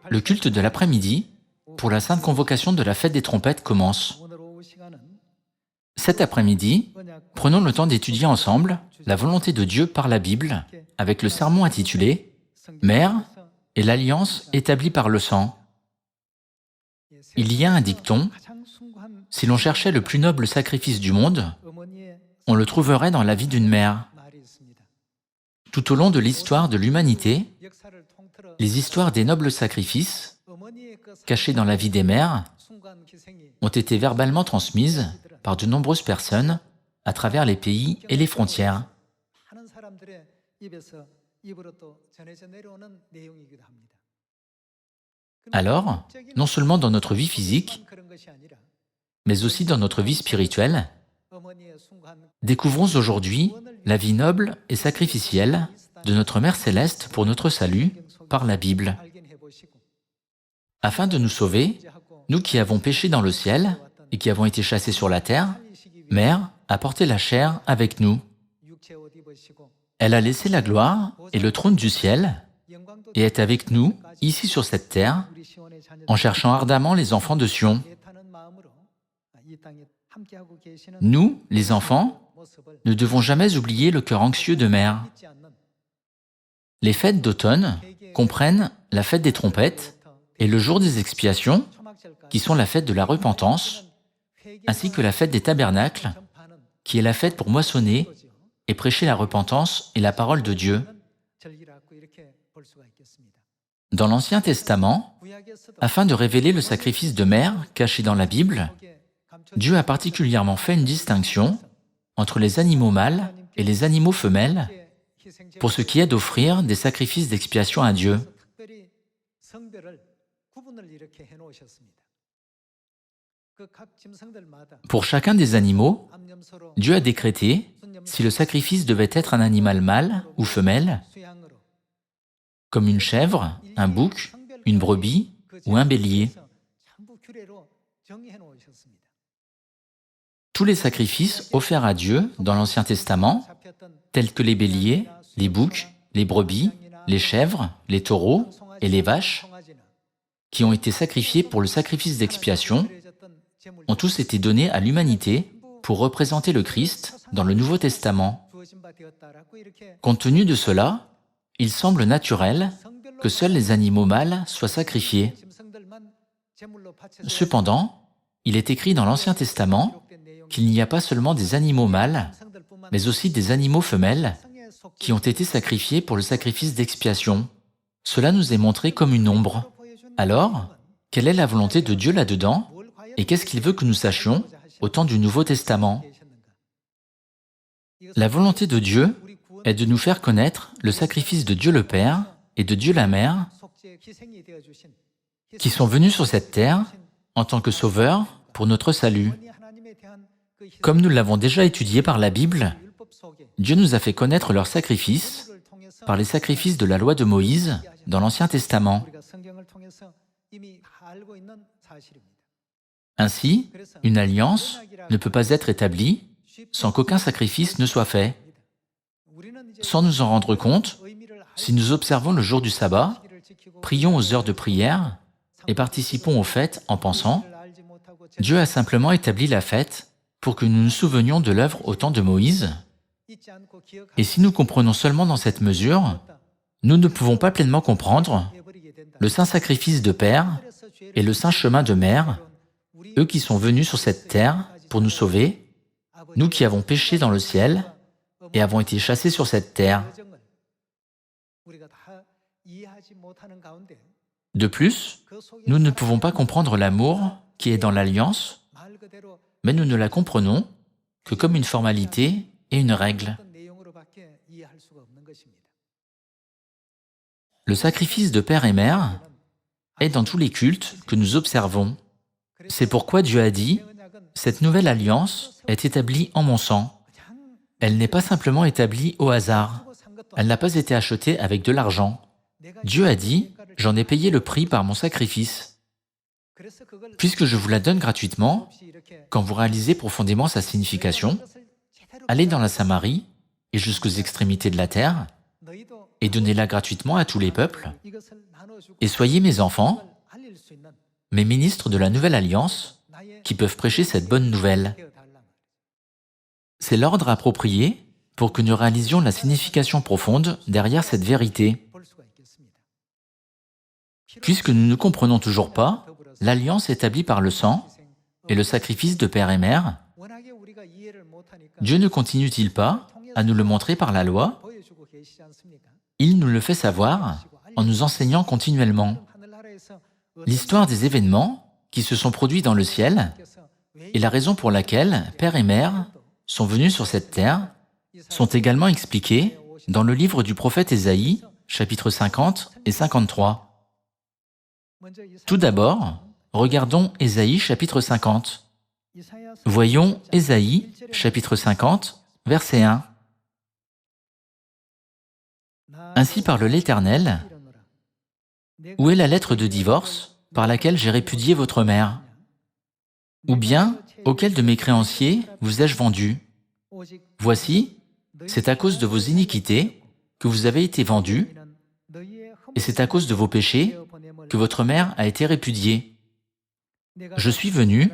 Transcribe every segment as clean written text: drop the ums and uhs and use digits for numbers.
Le culte de l'après-midi, pour la sainte convocation de la fête des trompettes, commence. Cet après-midi, prenons le temps d'étudier ensemble la volonté de Dieu par la Bible, avec le sermon intitulé « Mère et l'alliance établie par le sang ». Il y a un dicton, si l'on cherchait le plus noble sacrifice du monde, on le trouverait dans la vie d'une mère. Tout au long de l'histoire de l'humanité, les histoires des nobles sacrifices, cachés dans la vie des mères, ont été verbalement transmises par de nombreuses personnes à travers les pays et les frontières. Alors, non seulement dans notre vie physique, mais aussi dans notre vie spirituelle, découvrons aujourd'hui la vie noble et sacrificielle de notre Mère Céleste pour notre salut par la Bible. Afin de nous sauver, nous qui avons péché dans le ciel et qui avons été chassés sur la terre, Mère a porté la chair avec nous. Elle a laissé la gloire et le trône du ciel et est avec nous, ici sur cette terre, en cherchant ardemment les enfants de Sion. Nous, les enfants, ne devons jamais oublier le cœur anxieux de Mère. Les fêtes d'automne comprennent la fête des trompettes et le jour des expiations, qui sont la fête de la repentance, ainsi que la fête des tabernacles, qui est la fête pour moissonner et prêcher la repentance et la parole de Dieu. Dans l'Ancien Testament, afin de révéler le sacrifice de Mère caché dans la Bible, Dieu a particulièrement fait une distinction entre les animaux mâles et les animaux femelles pour ce qui est d'offrir des sacrifices d'expiation à Dieu. Pour chacun des animaux, Dieu a décrété si le sacrifice devait être un animal mâle ou femelle, comme une chèvre, un bouc, une brebis ou un bélier. Tous les sacrifices offerts à Dieu dans l'Ancien Testament, tels que les béliers, les boucs, les brebis, les chèvres, les taureaux et les vaches, qui ont été sacrifiés pour le sacrifice d'expiation, ont tous été donnés à l'humanité pour représenter le Christ dans le Nouveau Testament. Compte tenu de cela, il semble naturel que seuls les animaux mâles soient sacrifiés. Cependant, il est écrit dans l'Ancien Testament qu'il n'y a pas seulement des animaux mâles, mais aussi des animaux femelles qui ont été sacrifiés pour le sacrifice d'expiation. Cela nous est montré comme une ombre. Alors, quelle est la volonté de Dieu là-dedans et qu'est-ce qu'il veut que nous sachions au temps du Nouveau Testament? La volonté de Dieu est de nous faire connaître le sacrifice de Dieu le Père et de Dieu la Mère qui sont venus sur cette terre en tant que sauveurs pour notre salut. Comme nous l'avons déjà étudié par la Bible, Dieu nous a fait connaître leur sacrifice par les sacrifices de la loi de Moïse dans l'Ancien Testament. Ainsi, une alliance ne peut pas être établie sans qu'aucun sacrifice ne soit fait. Sans nous en rendre compte, si nous observons le jour du sabbat, prions aux heures de prière et participons aux fêtes en pensant, Dieu a simplement établi la fête pour que nous nous souvenions de l'œuvre au temps de Moïse. Et si nous comprenons seulement dans cette mesure, nous ne pouvons pas pleinement comprendre le saint sacrifice de Père et le saint chemin de Mère, eux qui sont venus sur cette terre pour nous sauver, nous qui avons péché dans le ciel et avons été chassés sur cette terre. De plus, nous ne pouvons pas comprendre l'amour qui est dans l'alliance, mais nous ne la comprenons que comme une formalité et une règle. Le sacrifice de Père et Mère est dans tous les cultes que nous observons. C'est pourquoi Dieu a dit « Cette nouvelle alliance est établie en mon sang. Elle n'est pas simplement établie au hasard. Elle n'a pas été achetée avec de l'argent. Dieu a dit « J'en ai payé le prix par mon sacrifice. Puisque je vous la donne gratuitement, quand vous réalisez profondément sa signification, allez dans la Samarie et jusqu'aux extrémités de la terre, et donnez-la gratuitement à tous les peuples, et soyez mes enfants, mes ministres de la Nouvelle Alliance, qui peuvent prêcher cette bonne nouvelle. C'est l'ordre approprié pour que nous réalisions la signification profonde derrière cette vérité. Puisque nous ne comprenons toujours pas l'alliance établie par le sang et le sacrifice de père et mère, Dieu ne continue-t-il pas à nous le montrer par la loi? Il nous le fait savoir en nous enseignant continuellement. L'histoire des événements qui se sont produits dans le ciel et la raison pour laquelle père et mère sont venus sur cette terre sont également expliquées dans le livre du prophète Ésaïe, chapitres 50 et 53. Tout d'abord, regardons Ésaïe chapitre 50. Voyons Ésaïe chapitre 50, verset 1. Ainsi parle l'Éternel, où est la lettre de divorce par laquelle j'ai répudié votre mère? Ou bien, auquel de mes créanciers vous ai-je vendu? Voici, c'est à cause de vos iniquités que vous avez été vendus, et c'est à cause de vos péchés que votre mère a été répudiée. Je suis venu,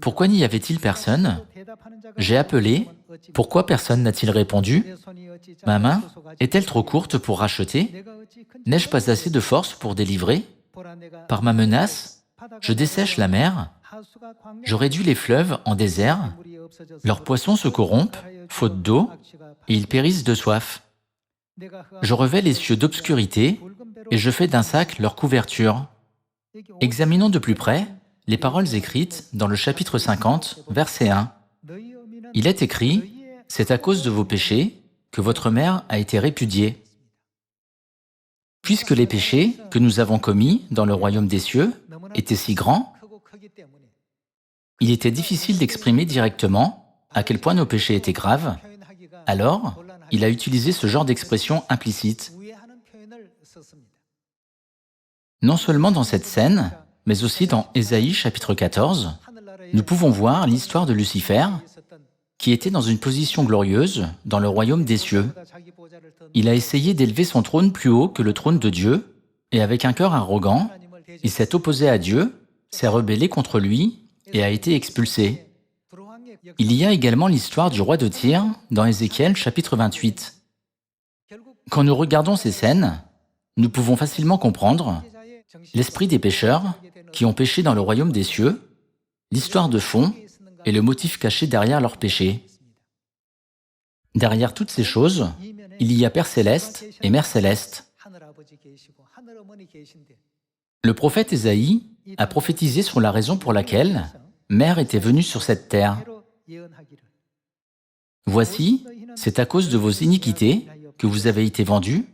pourquoi n'y avait-il personne? J'ai appelé, pourquoi personne n'a-t-il répondu? Ma main est-elle trop courte pour racheter? N'ai-je pas assez de force pour délivrer? Par ma menace, je dessèche la mer, je réduis les fleuves en désert, leurs poissons se corrompent, faute d'eau, et ils périssent de soif. Je revêts les cieux d'obscurité, et je fais d'un sac leur couverture. Examinons de plus près les paroles écrites dans le chapitre 50, verset 1. Il est écrit, « C'est à cause de vos péchés que votre mère a été répudiée. » Puisque les péchés que nous avons commis dans le royaume des cieux étaient si grands, il était difficile d'exprimer directement à quel point nos péchés étaient graves, alors il a utilisé ce genre d'expression implicite. Non seulement dans cette scène, mais aussi dans Ésaïe chapitre 14, nous pouvons voir l'histoire de Lucifer, qui était dans une position glorieuse dans le royaume des cieux. Il a essayé d'élever son trône plus haut que le trône de Dieu, et avec un cœur arrogant, il s'est opposé à Dieu, s'est rebellé contre lui et a été expulsé. Il y a également l'histoire du roi de Tyr dans Ézéchiel chapitre 28. Quand nous regardons ces scènes, nous pouvons facilement comprendre l'esprit des pécheurs qui ont péché dans le royaume des cieux, l'histoire de fond et le motif caché derrière leurs péchés. Derrière toutes ces choses, il y a Père Céleste et Mère Céleste. Le prophète Ésaïe a prophétisé sur la raison pour laquelle Mère était venue sur cette terre. Voici, c'est à cause de vos iniquités que vous avez été vendus,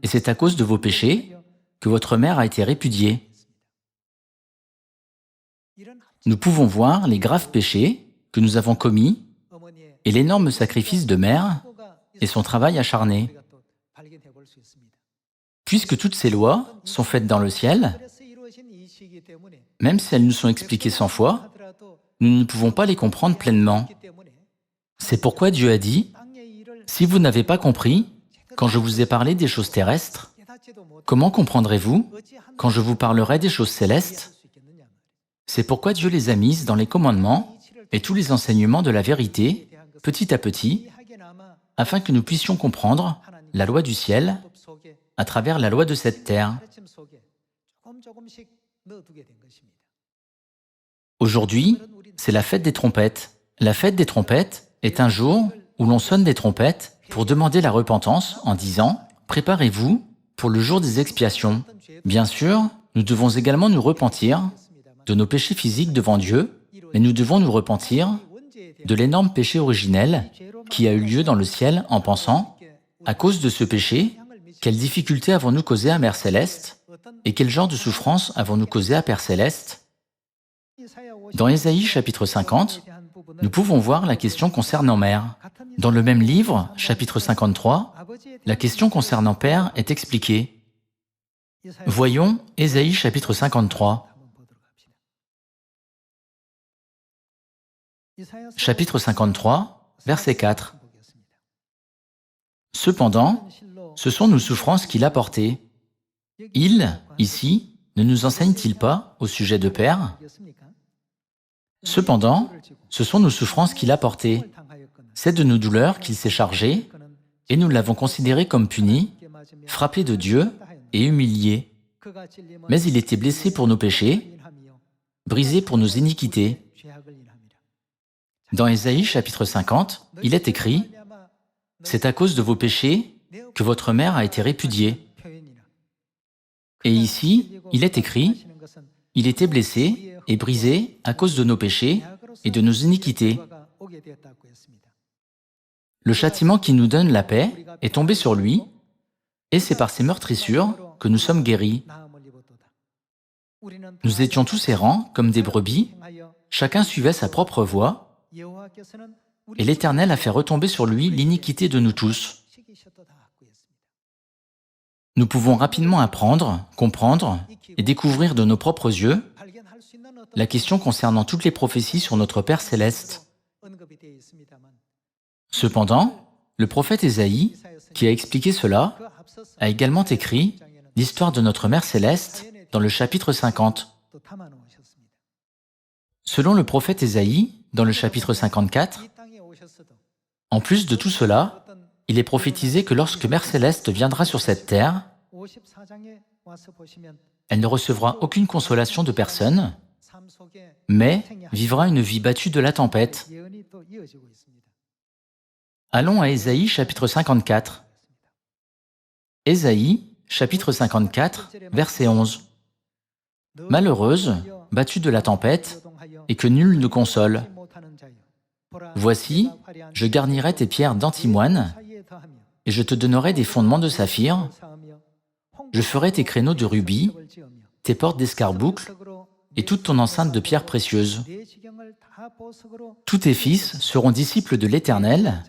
et c'est à cause de vos péchés que votre mère a été répudiée. Nous pouvons voir les graves péchés que nous avons commis et l'énorme sacrifice de mère et son travail acharné. Puisque toutes ces lois sont faites dans le ciel, même si elles nous sont expliquées 100 fois, nous ne pouvons pas les comprendre pleinement. C'est pourquoi Dieu a dit, « Si vous n'avez pas compris, quand je vous ai parlé des choses terrestres, comment comprendrez-vous quand je vous parlerai des choses célestes ?» C'est pourquoi Dieu les a mises dans les commandements et tous les enseignements de la vérité, petit à petit, afin que nous puissions comprendre la loi du ciel à travers la loi de cette terre. Aujourd'hui, c'est la fête des trompettes. La fête des trompettes est un jour où l'on sonne des trompettes pour demander la repentance en disant « Préparez-vous pour le jour des expiations ». Bien sûr, nous devons également nous repentir de nos péchés physiques devant Dieu, mais nous devons nous repentir de l'énorme péché originel qui a eu lieu dans le ciel en pensant, à cause de ce péché, quelle difficulté avons-nous causé à Mère Céleste et quel genre de souffrance avons-nous causé à Père Céleste? Dans Ésaïe chapitre 50, nous pouvons voir la question concernant Mère. Dans le même livre, chapitre 53, la question concernant Père est expliquée. Voyons Ésaïe chapitre 53. Chapitre 53, verset 4. Cependant, Ce sont nos souffrances qu'il a portées. Il, ici, ne nous enseigne-t-il pas au sujet de Père? Cependant, ce sont nos souffrances qu'il a portées. C'est de nos douleurs qu'il s'est chargé, et nous l'avons considéré comme puni, frappé de Dieu et humilié. Mais il était blessé pour nos péchés, brisé pour nos iniquités. Dans Ésaïe chapitre 50, il est écrit « C'est à cause de vos péchés que votre mère a été répudiée. » Et ici, il est écrit « Il était blessé et brisé à cause de nos péchés et de nos iniquités. » Le châtiment qui nous donne la paix est tombé sur lui, et c'est par ses meurtrissures que nous sommes guéris. Nous étions tous errants comme des brebis, chacun suivait sa propre voie, et l'Éternel a fait retomber sur lui l'iniquité de nous tous. Nous pouvons rapidement apprendre, comprendre et découvrir de nos propres yeux la question concernant toutes les prophéties sur notre Père céleste. Cependant, le prophète Ésaïe, qui a expliqué cela, a également écrit l'histoire de notre Mère céleste dans le chapitre 50. Selon le prophète Ésaïe, dans le chapitre 54, en plus de tout cela, il est prophétisé que lorsque Mère céleste viendra sur cette terre, elle ne recevra aucune consolation de personne, mais vivra une vie battue de la tempête. Allons à Ésaïe chapitre 54. Ésaïe chapitre 54, verset 11. « Malheureuse, battue de la tempête, et que nul ne console. Voici, je garnirai tes pierres d'antimoine, et je te donnerai des fondements de saphir. Je ferai tes créneaux de rubis, tes portes d'escarboucle, et toute ton enceinte de pierres précieuses. Tous tes fils seront disciples de l'Éternel,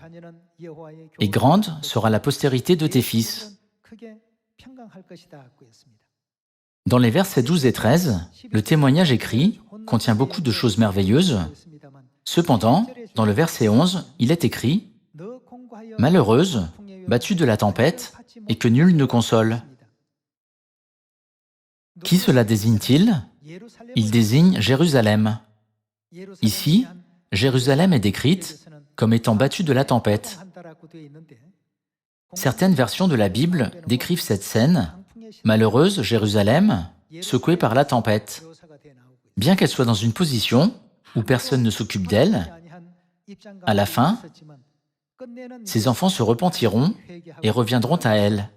et grande sera la postérité de tes fils. » Dans les versets 12 et 13, le témoignage écrit contient beaucoup de choses merveilleuses. Cependant, dans le verset 11, il est écrit « Malheureuse, battue de la tempête, et que nul ne console. » Qui cela désigne-t-il? Il désigne Jérusalem. Ici, Jérusalem est décrite comme étant battue de la tempête. Certaines versions de la Bible décrivent cette scène, malheureuse Jérusalem, secouée par la tempête. Bien qu'elle soit dans une position où personne ne s'occupe d'elle, à la fin, ses enfants se repentiront et reviendront à elle.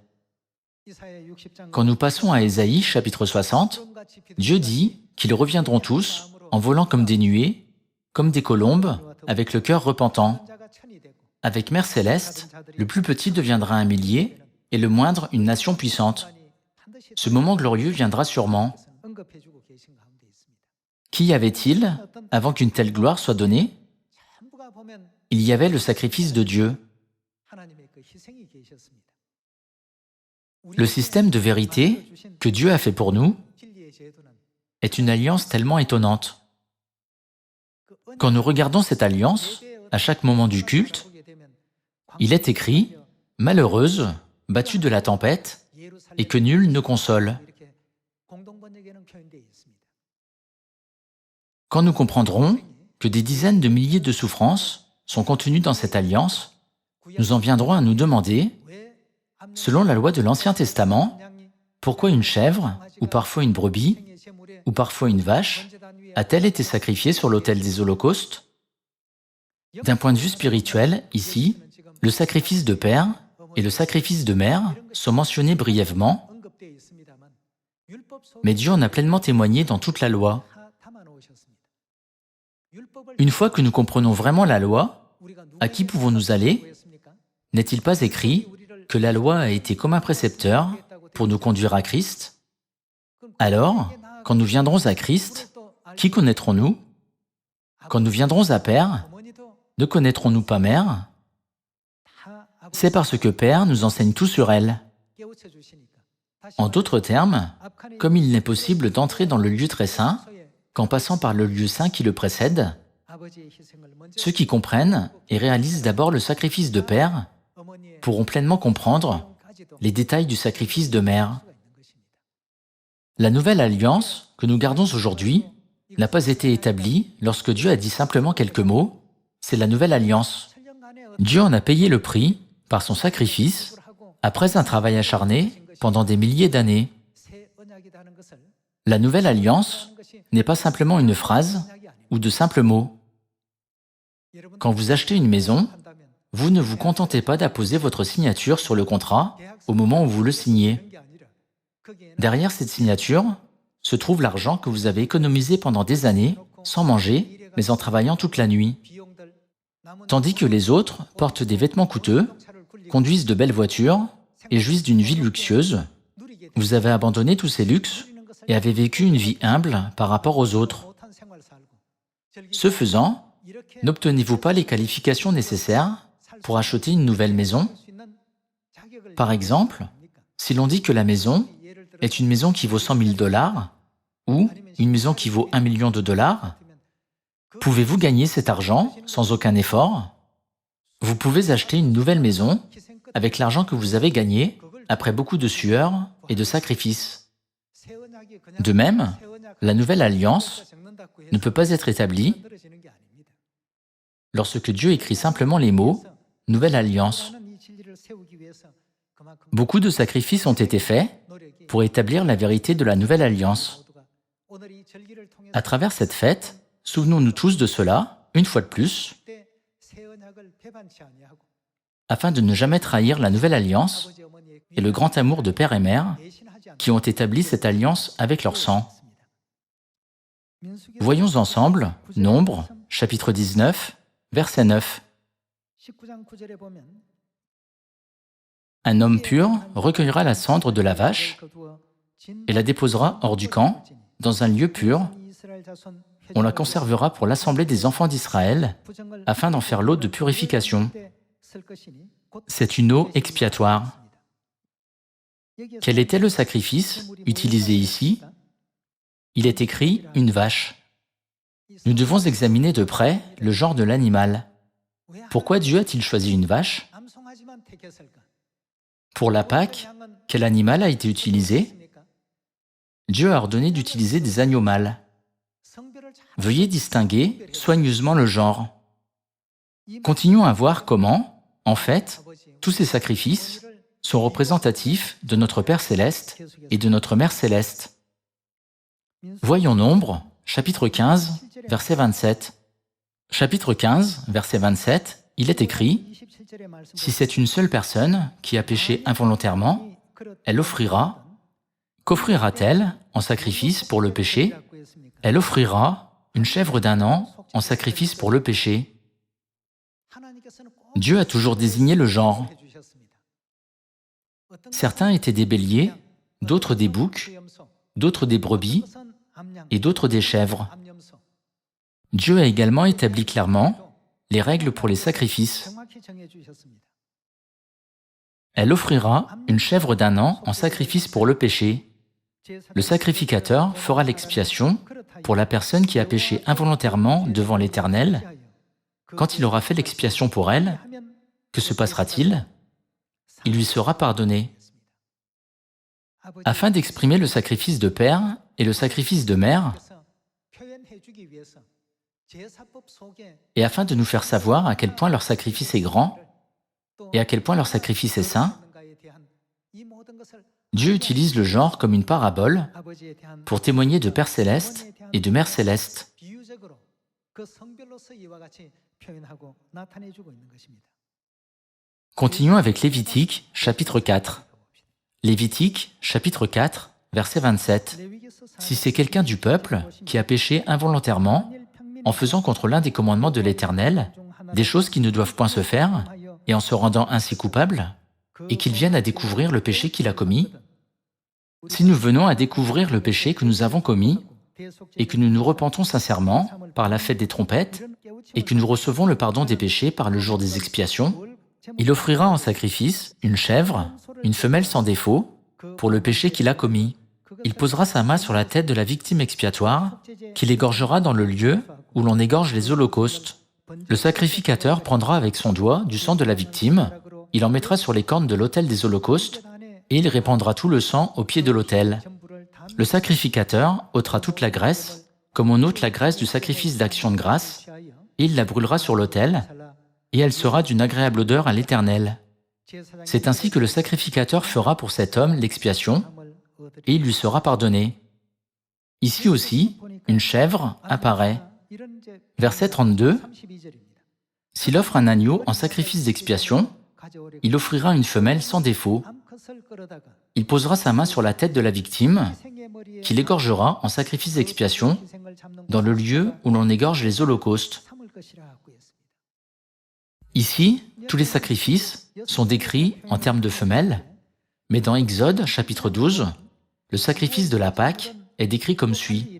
Quand nous passons à Ésaïe chapitre 60, Dieu dit qu'ils reviendront tous en volant comme des nuées, comme des colombes, avec le cœur repentant. Avec Mère céleste, le plus petit deviendra un millier et le moindre une nation puissante. Ce moment glorieux viendra sûrement. Qu'y avait-il avant qu'une telle gloire soit donnée? Il y avait le sacrifice de Dieu. Le système de vérité que Dieu a fait pour nous est une alliance tellement étonnante. Quand nous regardons cette alliance, à chaque moment du culte, il est écrit « Malheureuse, battue de la tempête, et que nul ne console. » Quand nous comprendrons que des dizaines de milliers de souffrances sont contenues dans cette alliance, nous en viendrons à nous demander, selon la loi de l'Ancien Testament, pourquoi une chèvre, ou parfois une brebis, ou parfois une vache, a-t-elle été sacrifiée sur l'autel des holocaustes? D'un point de vue spirituel, ici, le sacrifice de père et le sacrifice de mère sont mentionnés brièvement, mais Dieu en a pleinement témoigné dans toute la loi. Une fois que nous comprenons vraiment la loi, à qui pouvons-nous aller? N'est-il pas écrit que la loi a été comme un précepteur pour nous conduire à Christ? Alors, quand nous viendrons à Christ, qui connaîtrons-nous? Quand nous viendrons à Père, ne connaîtrons-nous pas Mère? C'est parce que Père nous enseigne tout sur elle. En d'autres termes, comme il n'est possible d'entrer dans le lieu très saint qu'en passant par le lieu saint qui le précède, ceux qui comprennent et réalisent d'abord le sacrifice de Père pourront pleinement comprendre les détails du sacrifice de mère. La nouvelle alliance que nous gardons aujourd'hui n'a pas été établie lorsque Dieu a dit simplement quelques mots, c'est la nouvelle alliance. Dieu en a payé le prix par son sacrifice après un travail acharné pendant des milliers d'années. La nouvelle alliance n'est pas simplement une phrase ou de simples mots. Quand vous achetez une maison, vous ne vous contentez pas d'apposer votre signature sur le contrat au moment où vous le signez. Derrière cette signature se trouve l'argent que vous avez économisé pendant des années, sans manger, mais en travaillant toute la nuit. Tandis que les autres portent des vêtements coûteux, conduisent de belles voitures et jouissent d'une vie luxueuse, vous avez abandonné tous ces luxes et avez vécu une vie humble par rapport aux autres. Ce faisant, n'obtenez-vous pas les qualifications nécessaires pour acheter une nouvelle maison? Par exemple, si l'on dit que la maison est une maison qui vaut 100 000 $ ou une maison qui vaut 1 million de dollars, pouvez-vous gagner cet argent sans aucun effort? Vous pouvez acheter une nouvelle maison avec l'argent que vous avez gagné après beaucoup de sueur et de sacrifices. De même, la nouvelle alliance ne peut pas être établie lorsque Dieu écrit simplement les mots « Nouvelle alliance ». Beaucoup de sacrifices ont été faits pour établir la vérité de la nouvelle alliance. À travers cette fête, souvenons-nous tous de cela, une fois de plus, afin de ne jamais trahir la nouvelle alliance et le grand amour de père et mère qui ont établi cette alliance avec leur sang. Voyons ensemble Nombre, chapitre 19, verset 9. Un homme pur recueillera la cendre de la vache et la déposera hors du camp, dans un lieu pur. On la conservera pour l'assemblée des enfants d'Israël, afin d'en faire l'eau de purification. C'est une eau expiatoire. Quel était le sacrifice utilisé ici? Il est écrit « une vache ». Nous devons examiner de près le genre de l'animal. Pourquoi Dieu a-t-il choisi une vache? Pour la Pâque, quel animal a été utilisé? Dieu a ordonné d'utiliser des agneaux mâles. Veuillez distinguer soigneusement le genre. Continuons à voir comment, en fait, tous ces sacrifices sont représentatifs de notre Père Céleste et de notre Mère Céleste. Voyons Nombre, chapitre 15, verset 27. Chapitre 15, verset 27, il est écrit « Si c'est une seule personne qui a péché involontairement, elle offrira. Qu'offrira-t-elle en sacrifice pour le péché? Elle offrira une chèvre d'1 an en sacrifice pour le péché. » Dieu a toujours désigné le genre. Certains étaient des béliers, d'autres des boucs, d'autres des brebis et d'autres des chèvres. Dieu a également établi clairement les règles pour les sacrifices. Elle offrira une chèvre d'1 an en sacrifice pour le péché. Le sacrificateur fera l'expiation pour la personne qui a péché involontairement devant l'Éternel. Quand il aura fait l'expiation pour elle, que se passera-t-il? Il lui sera pardonné. Afin d'exprimer le sacrifice de père et le sacrifice de mère, et afin de nous faire savoir à quel point leur sacrifice est grand et à quel point leur sacrifice est saint, Dieu utilise le genre comme une parabole pour témoigner de Père Céleste et de Mère Céleste. Continuons avec Lévitique, chapitre 4. Lévitique, chapitre 4, verset 27. Si c'est quelqu'un du peuple qui a péché involontairement, en faisant contre l'un des commandements de l'Éternel, des choses qui ne doivent point se faire, et en se rendant ainsi coupable, et qu'il vienne à découvrir le péché qu'il a commis, si nous venons à découvrir le péché que nous avons commis, et que nous nous repentons sincèrement par la fête des trompettes, et que nous recevons le pardon des péchés par le jour des expiations, il offrira en sacrifice une chèvre, une femelle sans défaut, pour le péché qu'il a commis. Il posera sa main sur la tête de la victime expiatoire, qu'il égorgera dans le lieu où l'on égorge les holocaustes. Le sacrificateur prendra avec son doigt du sang de la victime, il en mettra sur les cornes de l'autel des holocaustes, et il répandra tout le sang au pied de l'autel. Le sacrificateur ôtera toute la graisse, comme on ôte la graisse du sacrifice d'action de grâce, et il la brûlera sur l'autel, et elle sera d'une agréable odeur à l'Éternel. C'est ainsi que le sacrificateur fera pour cet homme l'expiation, et il lui sera pardonné. Ici aussi, une chèvre apparaît. Verset 32. S'il offre un agneau en sacrifice d'expiation, il offrira une femelle sans défaut. Il posera sa main sur la tête de la victime, qu'il égorgera en sacrifice d'expiation, dans le lieu où l'on égorge les holocaustes. Ici, tous les sacrifices sont décrits en termes de femelles, mais dans Exode, chapitre 12, le sacrifice de la Pâque est décrit comme suit.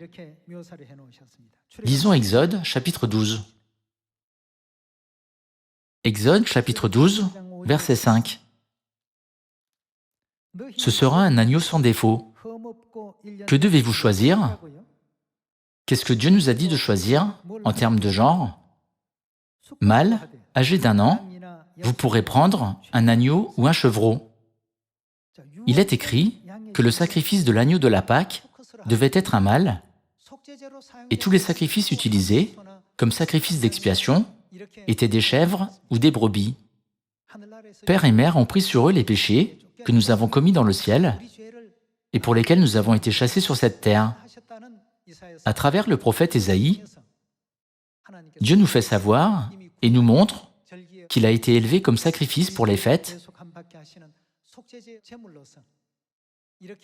Lisons Exode, chapitre 12. Exode, chapitre 12, verset 5. Ce sera un agneau sans défaut. Que devez-vous choisir? Qu'est-ce que Dieu nous a dit de choisir en termes de genre? Mâle, âgé d'1 an, vous pourrez prendre un agneau ou un chevreau. Il est écrit que le sacrifice de l'agneau de la Pâque devait être un mâle, et tous les sacrifices utilisés, comme sacrifice d'expiation, étaient des chèvres ou des brebis. Père et Mère ont pris sur eux les péchés que nous avons commis dans le ciel et pour lesquels nous avons été chassés sur cette terre. À travers le prophète Ésaïe, Dieu nous fait savoir et nous montre qu'il a été élevé comme sacrifice pour les fêtes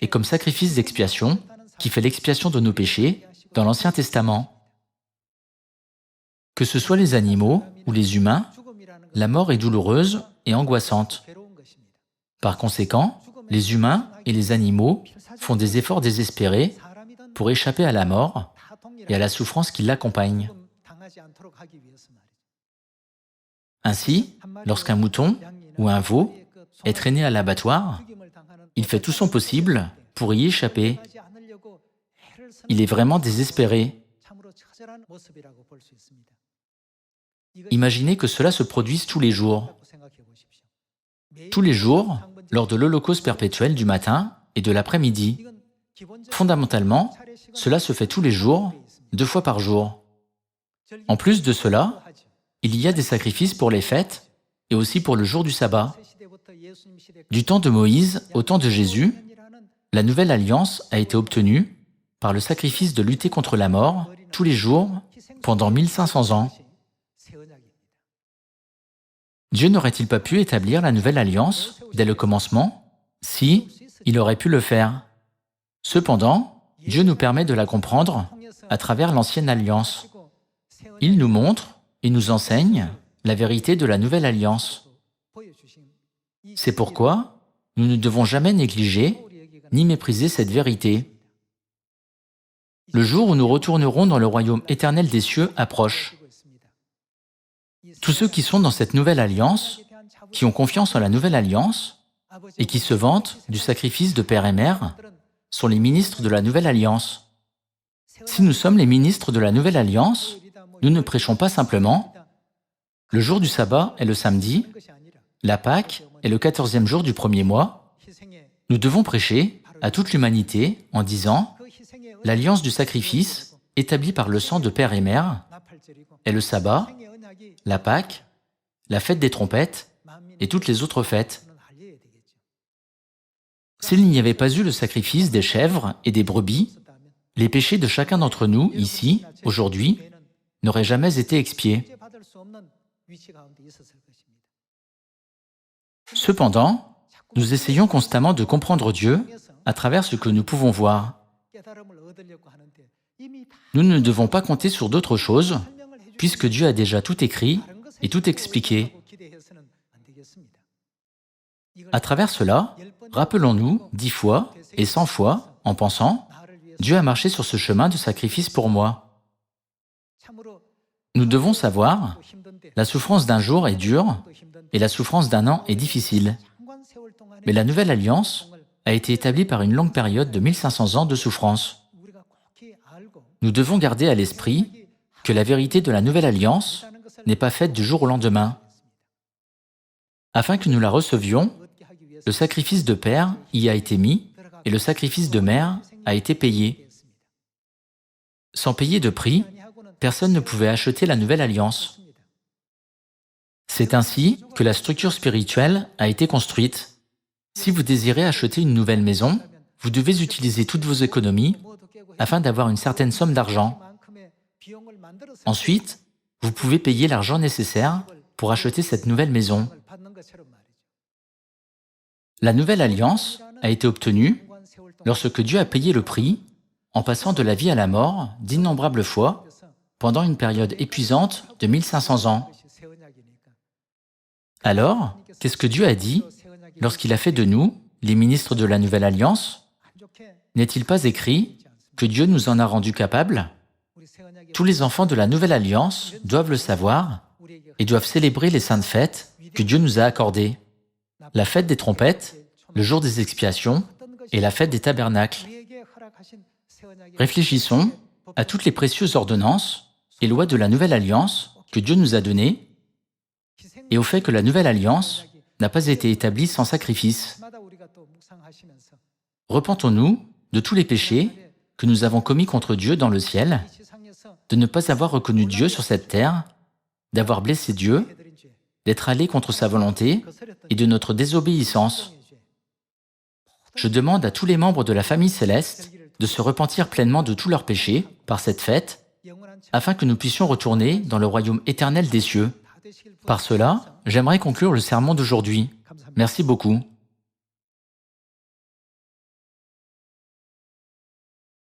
et comme sacrifice d'expiation qui fait l'expiation de nos péchés dans l'Ancien Testament. Que ce soit les animaux ou les humains, la mort est douloureuse et angoissante. Par conséquent, les humains et les animaux font des efforts désespérés pour échapper à la mort et à la souffrance qui l'accompagne. Ainsi, lorsqu'un mouton ou un veau est traîné à l'abattoir, il fait tout son possible pour y échapper. Il est vraiment désespéré. Imaginez que cela se produise tous les jours. Tous les jours, lors de l'Holocauste perpétuel du matin et de l'après-midi. Fondamentalement, cela se fait tous les jours, 2 fois par jour. En plus de cela, il y a des sacrifices pour les fêtes et aussi pour le jour du sabbat. Du temps de Moïse au temps de Jésus, la nouvelle alliance a été obtenue par le sacrifice de lutter contre la mort tous les jours pendant 1500 ans. Dieu n'aurait-il pas pu établir la nouvelle alliance dès le commencement? Si, il aurait pu le faire. Cependant, Dieu nous permet de la comprendre à travers l'ancienne alliance. Il nous montre et nous enseigne la vérité de la nouvelle alliance. C'est pourquoi nous ne devons jamais négliger ni mépriser cette vérité. Le jour où nous retournerons dans le royaume éternel des cieux approche. Tous ceux qui sont dans cette nouvelle alliance, qui ont confiance en la nouvelle alliance et qui se vantent du sacrifice de Père et Mère, sont les ministres de la nouvelle alliance. Si nous sommes les ministres de la nouvelle alliance, nous ne prêchons pas simplement « Le jour du sabbat est le samedi, la Pâque est le 14e jour du premier mois ». Nous devons prêcher à toute l'humanité en disant « L'alliance du sacrifice, établie par le sang de Père et Mère, est le sabbat, la Pâque, la fête des trompettes et toutes les autres fêtes. » S'il n'y avait pas eu le sacrifice des chèvres et des brebis, les péchés de chacun d'entre nous, ici, aujourd'hui, n'auraient jamais été expiés. Cependant, nous essayons constamment de comprendre Dieu à travers ce que nous pouvons voir. Nous ne devons pas compter sur d'autres choses, puisque Dieu a déjà tout écrit et tout expliqué. À travers cela, rappelons-nous 10 fois et 100 fois en pensant « Dieu a marché sur ce chemin de sacrifice pour moi ». Nous devons savoir, la souffrance d'un jour est dure et la souffrance d'un an est difficile. Mais la nouvelle alliance a été établie par une longue période de 1500 ans de souffrance. Nous devons garder à l'esprit que la vérité de la nouvelle alliance n'est pas faite du jour au lendemain. Afin que nous la recevions, Le sacrifice de père y a été mis et le sacrifice de mère a été payé. Sans payer de prix, personne ne pouvait acheter la nouvelle alliance. C'est ainsi que la structure spirituelle a été construite. Si vous désirez acheter une nouvelle maison, vous devez utiliser toutes vos économies afin d'avoir une certaine somme d'argent. Ensuite, vous pouvez payer l'argent nécessaire pour acheter cette nouvelle maison. La nouvelle alliance a été obtenue lorsque Dieu a payé le prix en passant de la vie à la mort d'innombrables fois pendant une période épuisante de 1500 ans. Alors, qu'est-ce que Dieu a dit lorsqu'il a fait de nous les ministres de la nouvelle alliance? N'est-il pas écrit que Dieu nous en a rendus capables? Tous les enfants de la nouvelle alliance doivent le savoir et doivent célébrer les saintes fêtes que Dieu nous a accordées. La fête des trompettes, le jour des expiations et la fête des tabernacles. Réfléchissons à toutes les précieuses ordonnances et lois de la nouvelle alliance que Dieu nous a données et au fait que la nouvelle alliance n'a pas été établie sans sacrifice. Repentons-nous de tous les péchés que nous avons commis contre Dieu dans le ciel, de ne pas avoir reconnu Dieu sur cette terre, d'avoir blessé Dieu, d'être allé contre sa volonté et de notre désobéissance. Je demande à tous les membres de la famille céleste de se repentir pleinement de tous leurs péchés par cette fête, afin que nous puissions retourner dans le royaume éternel des cieux. Par cela, j'aimerais conclure le sermon d'aujourd'hui. Merci beaucoup.